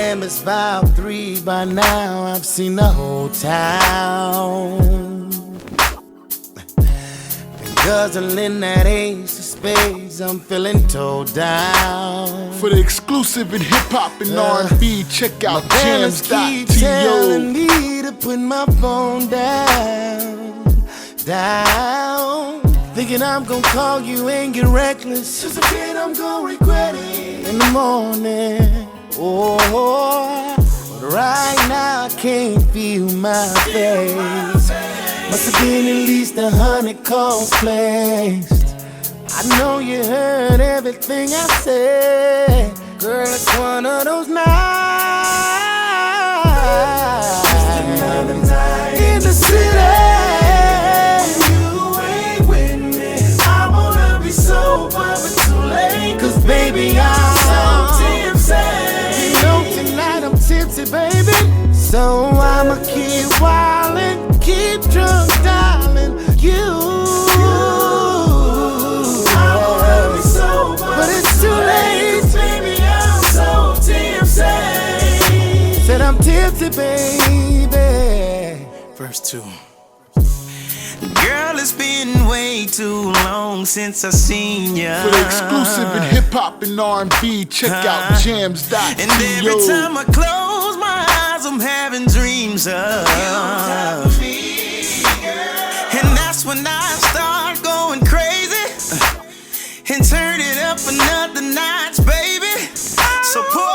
Damn, it's about 3 by now. I've seen the whole town. Been guzzling that ace of spades. I'm feeling toe down. For the exclusive in hip-hop and R&B, check out keep telling jams.to. me to put my phone down. Thinking I'm gonna call you and get reckless. Just again, I'm gonna regret it in the morning. Oh, but right now I can't feel my face. Must have been at least 100 calls placed. I know you heard everything I said. Girl, it's one of those nights. Just another night in the city. You ain't with me. I wanna be sober, but too late. Cause baby, I'm so tipsy. You know tonight I'm tipsy, baby. So I'ma keep wildin', keep drunk, darling. But it's too late, baby, I'm so tipsy. Said I'm tipsy, baby. Verse 2. Girl, it's been way too long since I seen ya. For the exclusive in hip-hop and R&B, check out jams.to. And every time I close my eyes, I'm having dreams of you on top of me, girl. And that's when I start going crazy and turn it up another notch, baby. So pour